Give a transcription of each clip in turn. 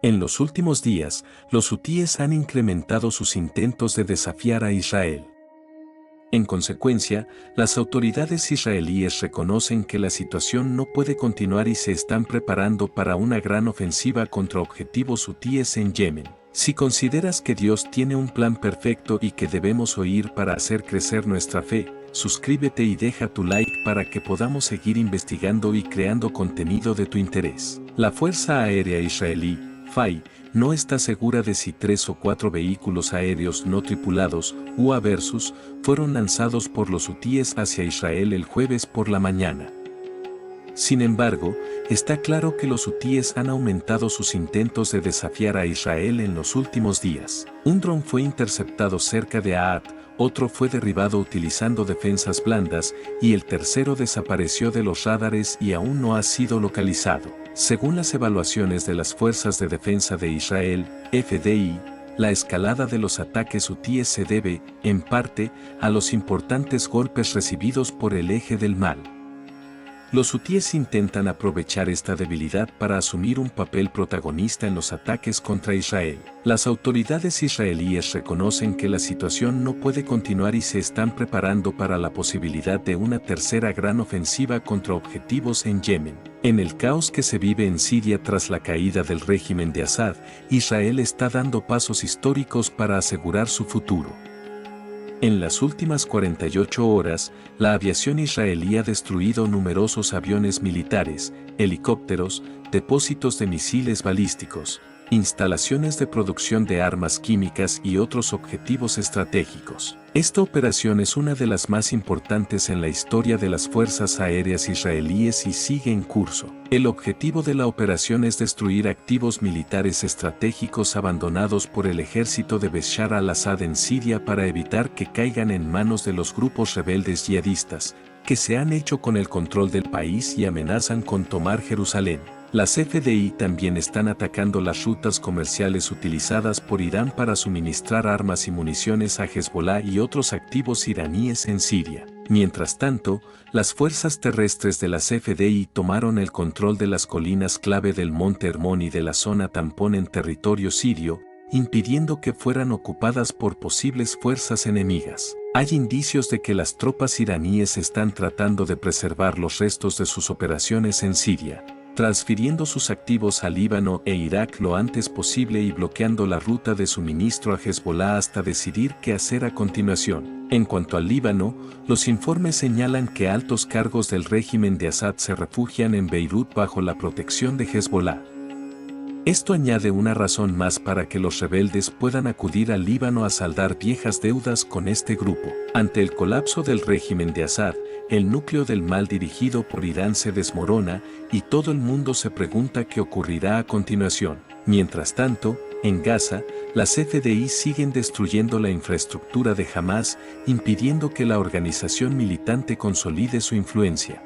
En los últimos días, los hutíes han incrementado sus intentos de desafiar a Israel. En consecuencia, las autoridades israelíes reconocen que la situación no puede continuar y se están preparando para una gran ofensiva contra objetivos hutíes en Yemen. Si consideras que Dios tiene un plan perfecto y que debemos oír para hacer crecer nuestra fe, suscríbete y deja tu like para que podamos seguir investigando y creando contenido de tu interés. La Fuerza Aérea Israelí, FAI, no está segura de si 3 o 4 vehículos aéreos no tripulados, UA Versus, fueron lanzados por los hutíes hacia Israel el jueves por la mañana. Sin embargo, está claro que los hutíes han aumentado sus intentos de desafiar a Israel en los últimos días. Un dron fue interceptado cerca de Aad, otro fue derribado utilizando defensas blandas y el tercero desapareció de los radares y aún no ha sido localizado. Según las evaluaciones de las Fuerzas de Defensa de Israel, FDI, la escalada de los ataques hutíes se debe, en parte, a los importantes golpes recibidos por el Eje del Mal. Los hutíes intentan aprovechar esta debilidad para asumir un papel protagonista en los ataques contra Israel. Las autoridades israelíes reconocen que la situación no puede continuar y se están preparando para la posibilidad de una tercera gran ofensiva contra objetivos en Yemen. En el caos que se vive en Siria tras la caída del régimen de Assad, Israel está dando pasos históricos para asegurar su futuro. En las últimas 48 horas, la aviación israelí ha destruido numerosos aviones militares, helicópteros, depósitos de misiles balísticos, instalaciones de producción de armas químicas y otros objetivos estratégicos. Esta operación es una de las más importantes en la historia de las fuerzas aéreas israelíes y sigue en curso. El objetivo de la operación es destruir activos militares estratégicos abandonados por el ejército de Bashar al-Assad en Siria para evitar que caigan en manos de los grupos rebeldes yihadistas, que se han hecho con el control del país y amenazan con tomar Jerusalén. Las FDI también están atacando las rutas comerciales utilizadas por Irán para suministrar armas y municiones a Hezbollah y otros activos iraníes en Siria. Mientras tanto, las fuerzas terrestres de las FDI tomaron el control de las colinas clave del Monte Hermón y de la zona tampón en territorio sirio, impidiendo que fueran ocupadas por posibles fuerzas enemigas. Hay indicios de que las tropas iraníes están tratando de preservar los restos de sus operaciones en Siria, transfiriendo sus activos a Líbano e Irak lo antes posible y bloqueando la ruta de suministro a Hezbollah hasta decidir qué hacer a continuación. En cuanto al Líbano, los informes señalan que altos cargos del régimen de Assad se refugian en Beirut bajo la protección de Hezbollah. Esto añade una razón más para que los rebeldes puedan acudir al Líbano a saldar viejas deudas con este grupo. Ante el colapso del régimen de Assad, el núcleo del mal dirigido por Irán se desmorona y todo el mundo se pregunta qué ocurrirá a continuación. Mientras tanto, en Gaza, las FDI siguen destruyendo la infraestructura de Hamás, impidiendo que la organización militante consolide su influencia.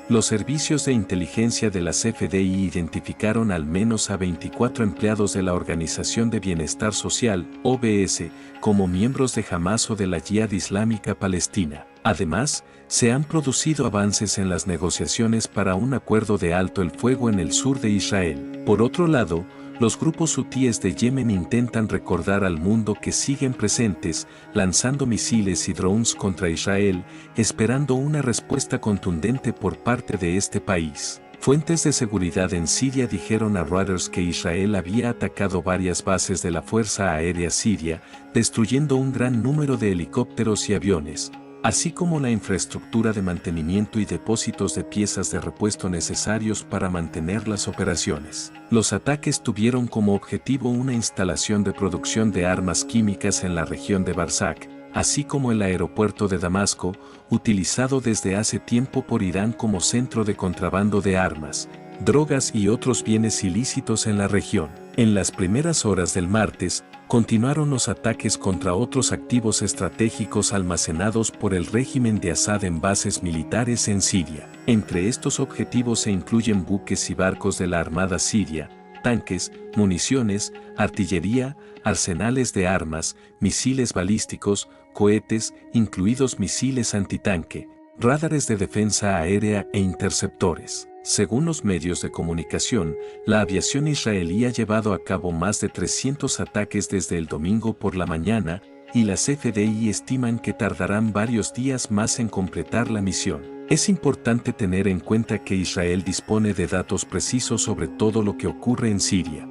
Los servicios de inteligencia de las FDI identificaron al menos a 24 empleados de la Organización de Bienestar Social, OBS, como miembros de Hamás o de la Yihad Islámica Palestina. Además, se han producido avances en las negociaciones para un acuerdo de alto el fuego en el sur de Israel. Por otro lado, los grupos hutíes de Yemen intentan recordar al mundo que siguen presentes, lanzando misiles y drones contra Israel, esperando una respuesta contundente por parte de este país. Fuentes de seguridad en Siria dijeron a Reuters que Israel había atacado varias bases de la Fuerza Aérea Siria, destruyendo un gran número de helicópteros y aviones, así como la infraestructura de mantenimiento y depósitos de piezas de repuesto necesarios para mantener las operaciones. Los ataques tuvieron como objetivo una instalación de producción de armas químicas en la región de Barzak, así como el aeropuerto de Damasco, utilizado desde hace tiempo por Irán como centro de contrabando de armas, drogas y otros bienes ilícitos en la región. En las primeras horas del martes, continuaron los ataques contra otros activos estratégicos almacenados por el régimen de Assad en bases militares en Siria. Entre estos objetivos se incluyen buques y barcos de la Armada Siria, tanques, municiones, artillería, arsenales de armas, misiles balísticos, cohetes, incluidos misiles antitanque, radares de defensa aérea e interceptores. Según los medios de comunicación, la aviación israelí ha llevado a cabo más de 300 ataques desde el domingo por la mañana, y las FDI estiman que tardarán varios días más en completar la misión. Es importante tener en cuenta que Israel dispone de datos precisos sobre todo lo que ocurre en Siria.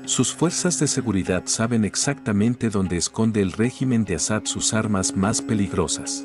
Sus fuerzas de seguridad saben exactamente dónde esconde el régimen de Assad sus armas más peligrosas.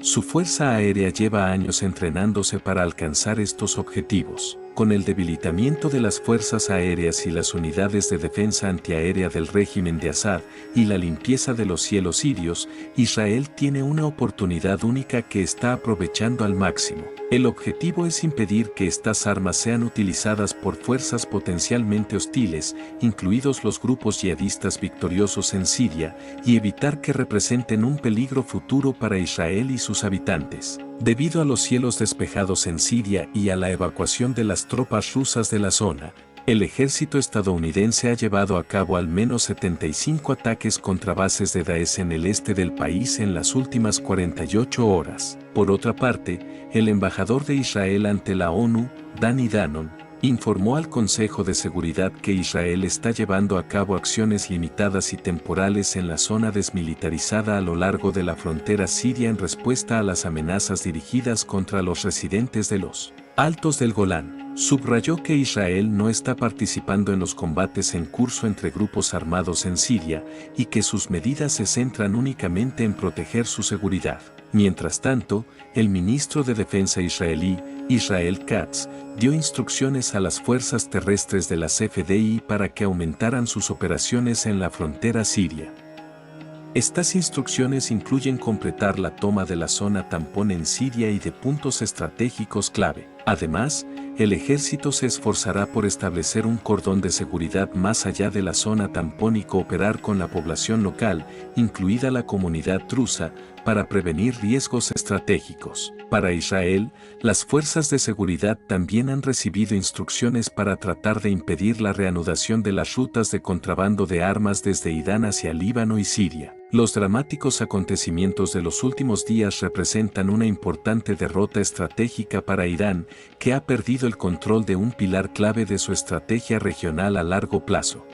Su fuerza aérea lleva años entrenándose para alcanzar estos objetivos. Con el debilitamiento de las fuerzas aéreas y las unidades de defensa antiaérea del régimen de Assad y la limpieza de los cielos sirios, Israel tiene una oportunidad única que está aprovechando al máximo. El objetivo es impedir que estas armas sean utilizadas por fuerzas potencialmente hostiles, incluidos los grupos yihadistas victoriosos en Siria, y evitar que representen un peligro futuro para Israel y sus habitantes. Debido a los cielos despejados en Siria y a la evacuación de las tropas rusas de la zona, el ejército estadounidense ha llevado a cabo al menos 75 ataques contra bases de Daesh en el este del país en las últimas 48 horas. Por otra parte, el embajador de Israel ante la ONU, Danny Danon, informó al Consejo de Seguridad que Israel está llevando a cabo acciones limitadas y temporales en la zona desmilitarizada a lo largo de la frontera siria en respuesta a las amenazas dirigidas contra los residentes de los Altos del Golán. Subrayó que Israel no está participando en los combates en curso entre grupos armados en Siria y que sus medidas se centran únicamente en proteger su seguridad. Mientras tanto, el ministro de Defensa israelí, Israel Katz, dio instrucciones a las fuerzas terrestres de las FDI para que aumentaran sus operaciones en la frontera siria. Estas instrucciones incluyen completar la toma de la zona tampón en Siria y de puntos estratégicos clave. Además, el ejército se esforzará por establecer un cordón de seguridad más allá de la zona tampón y cooperar con la población local, incluida la comunidad drusa, para prevenir riesgos estratégicos. Para Israel, las fuerzas de seguridad también han recibido instrucciones para tratar de impedir la reanudación de las rutas de contrabando de armas desde Irán hacia Líbano y Siria. Los dramáticos acontecimientos de los últimos días representan una importante derrota estratégica para Irán, que ha perdido el control de un pilar clave de su estrategia regional a largo plazo.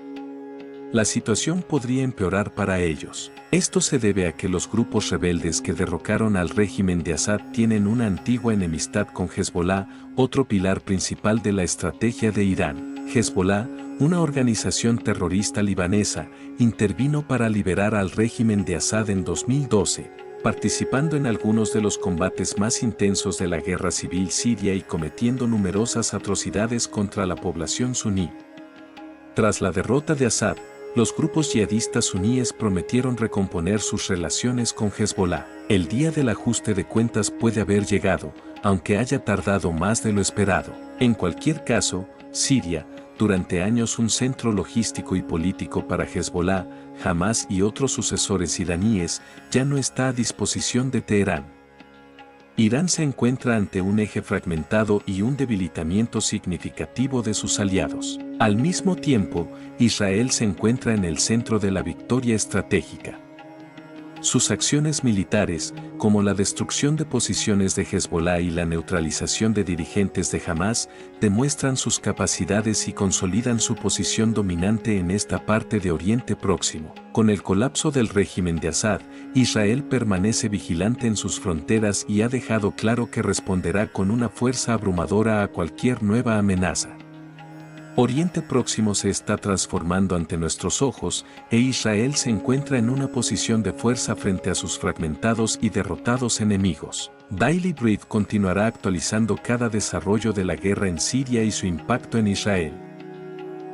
La situación podría empeorar para ellos. Esto se debe a que los grupos rebeldes que derrocaron al régimen de Assad tienen una antigua enemistad con Hezbollah, otro pilar principal de la estrategia de Irán. Hezbollah, una organización terrorista libanesa, intervino para liberar al régimen de Assad en 2012, participando en algunos de los combates más intensos de la guerra civil siria y cometiendo numerosas atrocidades contra la población suní. Tras la derrota de Assad, los grupos yihadistas suníes prometieron recomponer sus relaciones con Hezbollah. El día del ajuste de cuentas puede haber llegado, aunque haya tardado más de lo esperado. En cualquier caso, Siria, durante años un centro logístico y político para Hezbollah, Hamas y otros sucesores iraníes, ya no está a disposición de Teherán. Irán se encuentra ante un eje fragmentado y un debilitamiento significativo de sus aliados. Al mismo tiempo, Israel se encuentra en el centro de la victoria estratégica. Sus acciones militares, como la destrucción de posiciones de Hezbollah y la neutralización de dirigentes de Hamas, demuestran sus capacidades y consolidan su posición dominante en esta parte de Oriente Próximo. Con el colapso del régimen de Assad, Israel permanece vigilante en sus fronteras y ha dejado claro que responderá con una fuerza abrumadora a cualquier nueva amenaza. Oriente Próximo se está transformando ante nuestros ojos, e Israel se encuentra en una posición de fuerza frente a sus fragmentados y derrotados enemigos. Daily Brief continuará actualizando cada desarrollo de la guerra en Siria y su impacto en Israel.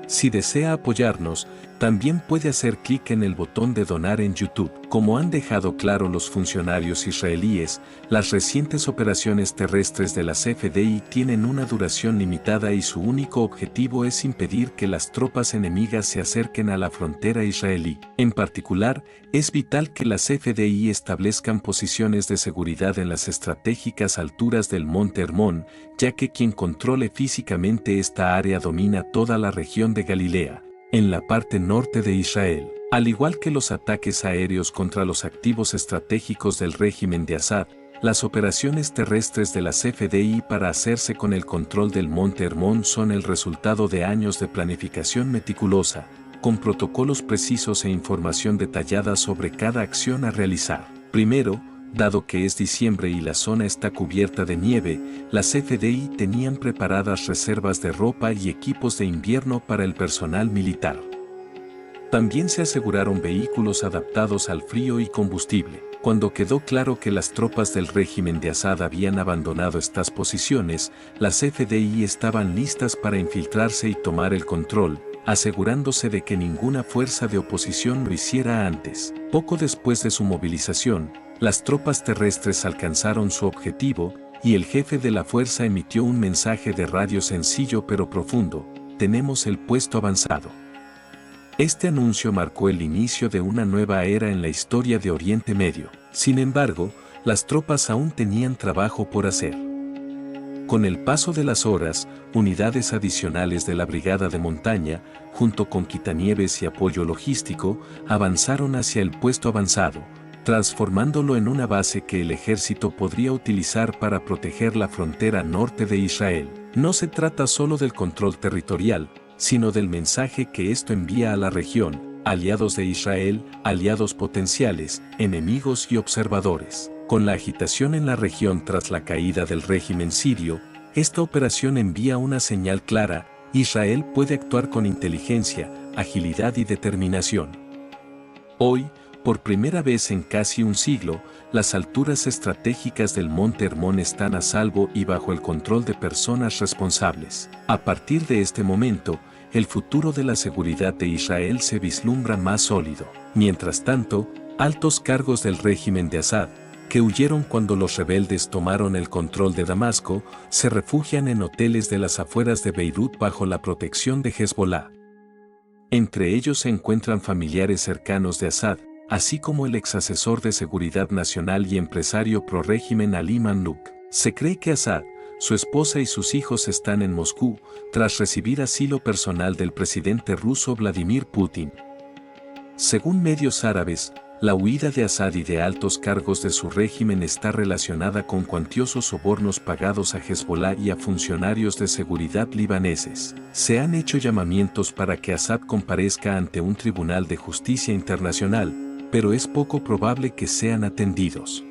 Si desea apoyarnos, también puede hacer clic en el botón de donar en YouTube. Como han dejado claro los funcionarios israelíes, las recientes operaciones terrestres de las FDI tienen una duración limitada y su único objetivo es impedir que las tropas enemigas se acerquen a la frontera israelí. En particular, es vital que las FDI establezcan posiciones de seguridad en las estratégicas alturas del Monte Hermón, ya que quien controle físicamente esta área domina toda la región de Galilea, en la parte norte de Israel. Al igual que los ataques aéreos contra los activos estratégicos del régimen de Assad, las operaciones terrestres de las FDI para hacerse con el control del Monte Hermón son el resultado de años de planificación meticulosa, con protocolos precisos e información detallada sobre cada acción a realizar. Primero, dado que es diciembre y la zona está cubierta de nieve, las FDI tenían preparadas reservas de ropa y equipos de invierno para el personal militar. También se aseguraron vehículos adaptados al frío y combustible. Cuando quedó claro que las tropas del régimen de Assad habían abandonado estas posiciones, las FDI estaban listas para infiltrarse y tomar el control, asegurándose de que ninguna fuerza de oposición lo hiciera antes. Poco después de su movilización, las tropas terrestres alcanzaron su objetivo, y el jefe de la fuerza emitió un mensaje de radio sencillo pero profundo: tenemos el puesto avanzado. Este anuncio marcó el inicio de una nueva era en la historia de Oriente Medio. Sin embargo, las tropas aún tenían trabajo por hacer. Con el paso de las horas, unidades adicionales de la Brigada de Montaña, junto con quitanieves y apoyo logístico, avanzaron hacia el puesto avanzado, transformándolo en una base que el ejército podría utilizar para proteger la frontera norte de Israel. No se trata solo del control territorial, sino del mensaje que esto envía a la región: aliados de Israel, aliados potenciales, enemigos y observadores. Con la agitación en la región tras la caída del régimen sirio, esta operación envía una señal clara: Israel puede actuar con inteligencia, agilidad y determinación. Hoy, por primera vez en casi un siglo, las alturas estratégicas del Monte Hermón están a salvo y bajo el control de personas responsables. A partir de este momento, el futuro de la seguridad de Israel se vislumbra más sólido. Mientras tanto, altos cargos del régimen de Assad, que huyeron cuando los rebeldes tomaron el control de Damasco, se refugian en hoteles de las afueras de Beirut bajo la protección de Hezbollah. Entre ellos se encuentran familiares cercanos de Assad, así como el exasesor de Seguridad Nacional y empresario pro-régimen Ali Mamluk. Se cree que Assad, su esposa y sus hijos están en Moscú, tras recibir asilo personal del presidente ruso Vladimir Putin. Según medios árabes, la huida de Assad y de altos cargos de su régimen está relacionada con cuantiosos sobornos pagados a Hezbollah y a funcionarios de seguridad libaneses. Se han hecho llamamientos para que Assad comparezca ante un tribunal de justicia internacional, pero es poco probable que sean atendidos.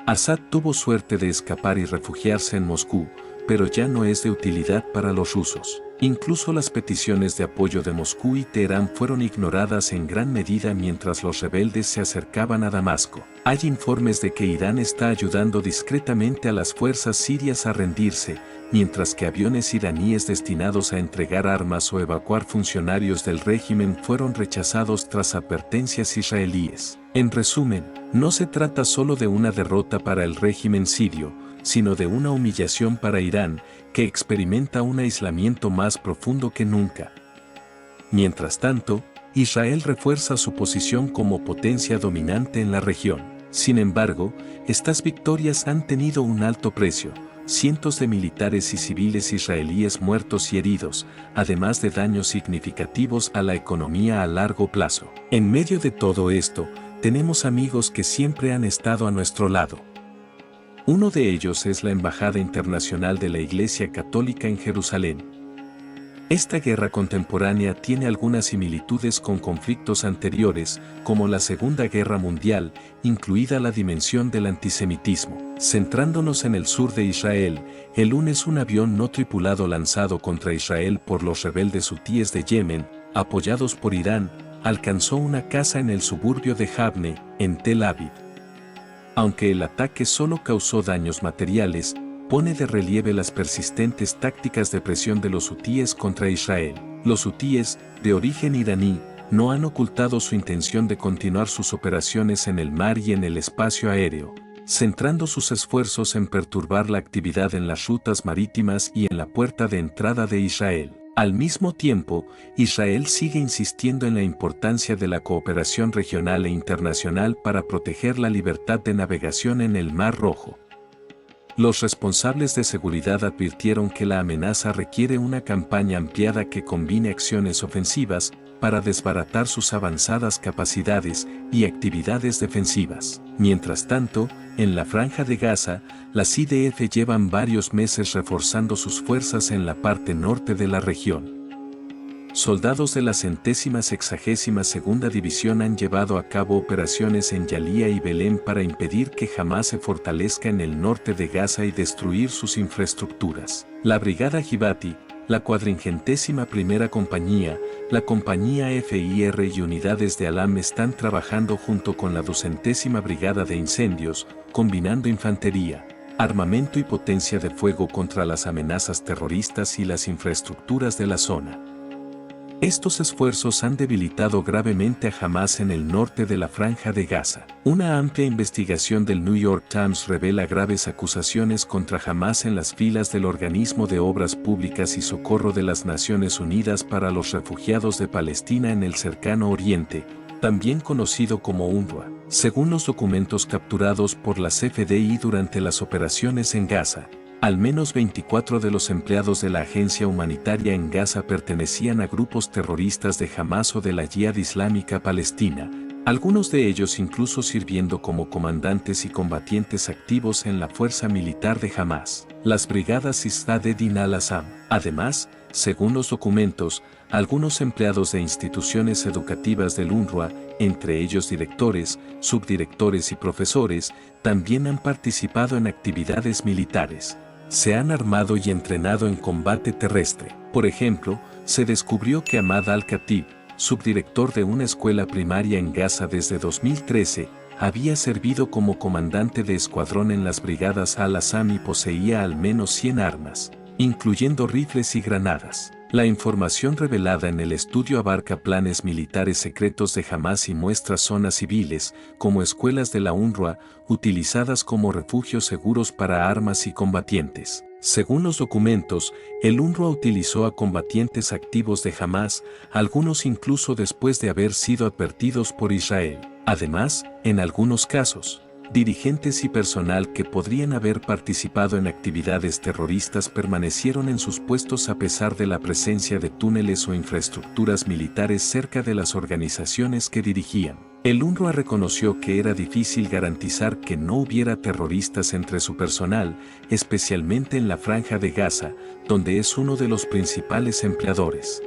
Assad tuvo suerte de escapar y refugiarse en Moscú, pero ya no es de utilidad para los rusos. Incluso las peticiones de apoyo de Moscú y Teherán fueron ignoradas en gran medida mientras los rebeldes se acercaban a Damasco. Hay informes de que Irán está ayudando discretamente a las fuerzas sirias a rendirse, mientras que aviones iraníes destinados a entregar armas o evacuar funcionarios del régimen fueron rechazados tras advertencias israelíes. En resumen, no se trata solo de una derrota para el régimen sirio, sino de una humillación para Irán, que experimenta un aislamiento más profundo que nunca. Mientras tanto, Israel refuerza su posición como potencia dominante en la región. Sin embargo, estas victorias han tenido un alto precio: cientos de militares y civiles israelíes muertos y heridos, además de daños significativos a la economía a largo plazo. En medio de todo esto, tenemos amigos que siempre han estado a nuestro lado. Uno de ellos es la Embajada Internacional de la Iglesia Católica en Jerusalén. Esta guerra contemporánea tiene algunas similitudes con conflictos anteriores, como la Segunda Guerra Mundial, incluida la dimensión del antisemitismo. Centrándonos en el sur de Israel, el lunes un avión no tripulado lanzado contra Israel por los rebeldes hutíes de Yemen, apoyados por Irán, alcanzó una casa en el suburbio de Jabne, en Tel Aviv. Aunque el ataque solo causó daños materiales, pone de relieve las persistentes tácticas de presión de los hutíes contra Israel. Los hutíes, de origen iraní, no han ocultado su intención de continuar sus operaciones en el mar y en el espacio aéreo, centrando sus esfuerzos en perturbar la actividad en las rutas marítimas y en la puerta de entrada de Israel. Al mismo tiempo, Israel sigue insistiendo en la importancia de la cooperación regional e internacional para proteger la libertad de navegación en el Mar Rojo. Los responsables de seguridad advirtieron que la amenaza requiere una campaña ampliada que combine acciones ofensivas para desbaratar sus avanzadas capacidades y actividades defensivas. Mientras tanto, En la Franja de Gaza, las IDF llevan varios meses reforzando sus fuerzas en la parte norte de la región. Soldados de la 162ª División han llevado a cabo operaciones en Yalía y Belén para impedir que Hamás se fortalezca en el norte de Gaza y destruir sus infraestructuras. La Brigada Givati, la 41ª Compañía, la Compañía FIR y unidades de Alam están trabajando junto con la 200ª Brigada de Incendios, combinando infantería, armamento y potencia de fuego contra las amenazas terroristas y las infraestructuras de la zona. Estos esfuerzos han debilitado gravemente a Hamás en el norte de la Franja de Gaza. Una amplia investigación del New York Times revela graves acusaciones contra Hamás en las filas del Organismo de Obras Públicas y Socorro de las Naciones Unidas para los Refugiados de Palestina en el Cercano Oriente, también conocido como UNRWA. Según los documentos capturados por la CFDI durante las operaciones en Gaza, al menos 24 de los empleados de la agencia humanitaria en Gaza pertenecían a grupos terroristas de Hamás o de la Yihad Islámica Palestina, algunos de ellos incluso sirviendo como comandantes y combatientes activos en la fuerza militar de Hamás, las brigadas Izzad-e-Din al-Qassam. Además, según los documentos, algunos empleados de instituciones educativas del UNRWA, entre ellos directores, subdirectores y profesores, también han participado en actividades militares. Se han armado y entrenado en combate terrestre. Por ejemplo, se descubrió que Ahmad al-Khatib, subdirector de una escuela primaria en Gaza desde 2013, había servido como comandante de escuadrón en las brigadas al-Qassam y poseía al menos 100 armas, incluyendo rifles y granadas. La información revelada en el estudio abarca planes militares secretos de Hamás y muestra zonas civiles, como escuelas de la UNRWA, utilizadas como refugios seguros para armas y combatientes. Según los documentos, el UNRWA utilizó a combatientes activos de Hamás, algunos incluso después de haber sido advertidos por Israel. Además, en algunos casos, dirigentes y personal que podrían haber participado en actividades terroristas permanecieron en sus puestos a pesar de la presencia de túneles o infraestructuras militares cerca de las organizaciones que dirigían. El UNRWA reconoció que era difícil garantizar que no hubiera terroristas entre su personal, especialmente en la Franja de Gaza, donde es uno de los principales empleadores.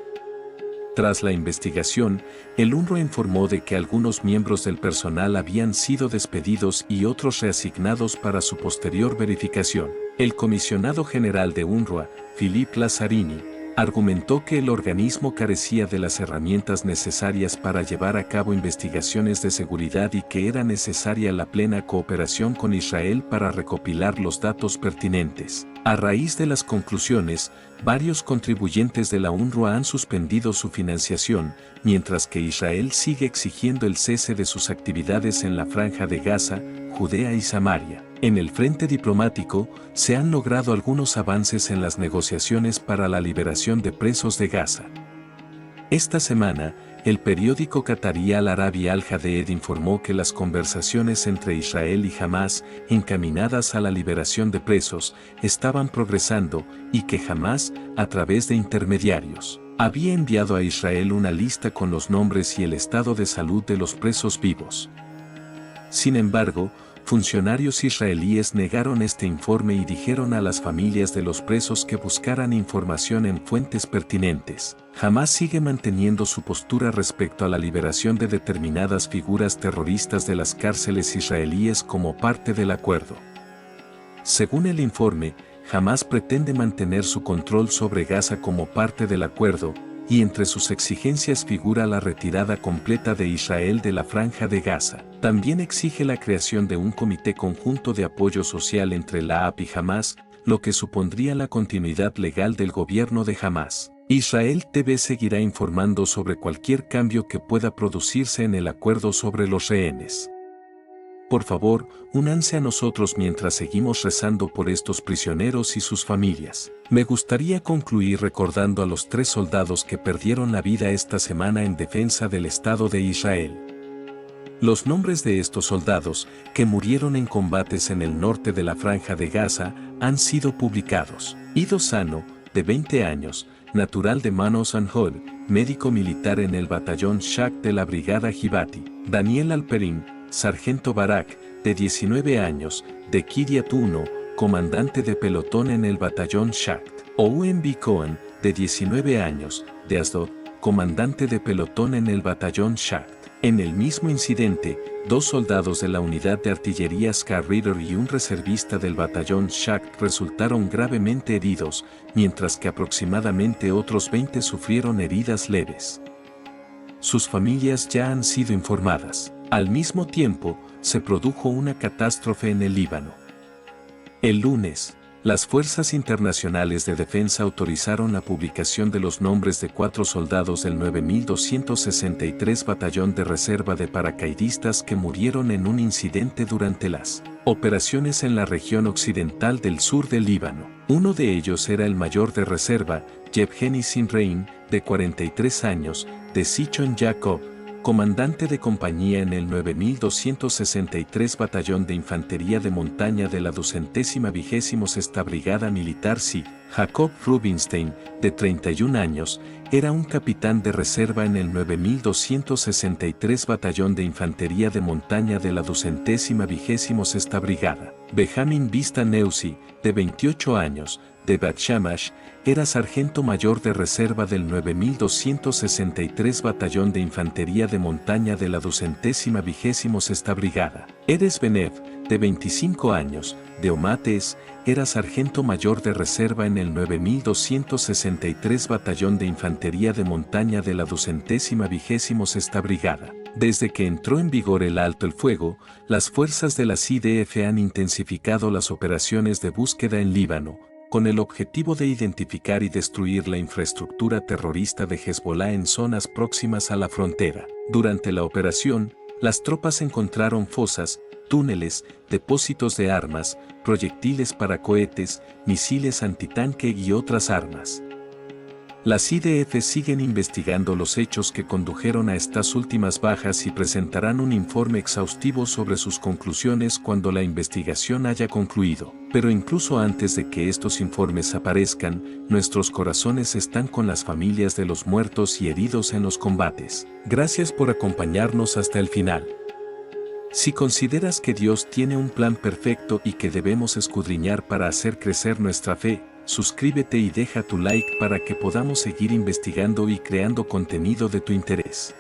Tras la investigación, el UNRWA informó de que algunos miembros del personal habían sido despedidos y otros reasignados para su posterior verificación. El comisionado general de UNRWA, Philippe Lazzarini, argumentó que el organismo carecía de las herramientas necesarias para llevar a cabo investigaciones de seguridad y que era necesaria la plena cooperación con Israel para recopilar los datos pertinentes. A raíz de las conclusiones, varios contribuyentes de la UNRWA han suspendido su financiación, mientras que Israel sigue exigiendo el cese de sus actividades en la Franja de Gaza, Judea y Samaria. En el frente diplomático, se han logrado algunos avances en las negociaciones para la liberación de presos de Gaza. Esta semana, el periódico qatarí Al-Arabi Al-Jaded informó que las conversaciones entre Israel y Hamás, encaminadas a la liberación de presos, estaban progresando y que Hamás, a través de intermediarios, había enviado a Israel una lista con los nombres y el estado de salud de los presos vivos. Sin embargo, funcionarios israelíes negaron este informe y dijeron a las familias de los presos que buscaran información en fuentes pertinentes. Hamás sigue manteniendo su postura respecto a la liberación de determinadas figuras terroristas de las cárceles israelíes como parte del acuerdo. Según el informe, Hamás pretende mantener su control sobre Gaza como parte del acuerdo, y entre sus exigencias figura la retirada completa de Israel de la Franja de Gaza. También exige la creación de un comité conjunto de apoyo social entre la AP y Hamás, lo que supondría la continuidad legal del gobierno de Hamás. Israel TV seguirá informando sobre cualquier cambio que pueda producirse en el acuerdo sobre los rehenes. Por favor, únanse a nosotros mientras seguimos rezando por estos prisioneros y sus familias. Me gustaría concluir recordando a los 3 soldados que perdieron la vida esta semana en defensa del Estado de Israel. Los nombres de estos soldados, que murieron en combates en el norte de la Franja de Gaza, han sido publicados. Ido Sano, de 20 años, natural de Manos Anhol, médico militar en el batallón Shak de la Brigada Givati. Daniel Alperín, sargento Barak, de 19 años, de Kiryat 1, comandante de pelotón en el batallón Shacht. Owen B. Cohen, de 19 años, de Asdod, comandante de pelotón en el batallón Shacht. En el mismo incidente, 2 soldados de la unidad de artillería Scar Reader y un reservista del batallón Shacht resultaron gravemente heridos, mientras que aproximadamente otros 20 sufrieron heridas leves. Sus familias ya han sido informadas. Al mismo tiempo, se produjo una catástrofe en el Líbano. El lunes, las Fuerzas Internacionales de Defensa autorizaron la publicación de los nombres de 4 soldados del 9263 Batallón de Reserva de Paracaidistas que murieron en un incidente durante las operaciones en la región occidental del sur del Líbano. Uno de ellos era el mayor de reserva, Yevgeny Sinrein, de 43 años, de Sichon Yaakov, comandante de compañía en el 9263 Batallón de Infantería de Montaña de la 226ª Brigada Militar SID. Jacob Rubinstein, de 31 años, era un capitán de reserva en el 9263 Batallón de Infantería de Montaña de la 226ª Brigada. Benjamin Vista Neusi, de 28 años, de Bet Shamash, era sargento mayor de reserva del 9263 Batallón de Infantería de Montaña de la 226ª Brigada. Erez Benev, de 25 años, de Omates, era sargento mayor de reserva en el 9263 Batallón de Infantería de Montaña de la 226ª Brigada. Desde que entró en vigor el alto el fuego, las fuerzas de la IDF han intensificado las operaciones de búsqueda en Líbano, con el objetivo de identificar y destruir la infraestructura terrorista de Hezbollah en zonas próximas a la frontera. Durante la operación, las tropas encontraron fosas, túneles, depósitos de armas, proyectiles para cohetes, misiles antitanque y otras armas. Las IDF siguen investigando los hechos que condujeron a estas últimas bajas y presentarán un informe exhaustivo sobre sus conclusiones cuando la investigación haya concluido. Pero incluso antes de que estos informes aparezcan, nuestros corazones están con las familias de los muertos y heridos en los combates. Gracias por acompañarnos hasta el final. Si consideras que Dios tiene un plan perfecto y que debemos escudriñar para hacer crecer nuestra fe, suscríbete y deja tu like para que podamos seguir investigando y creando contenido de tu interés.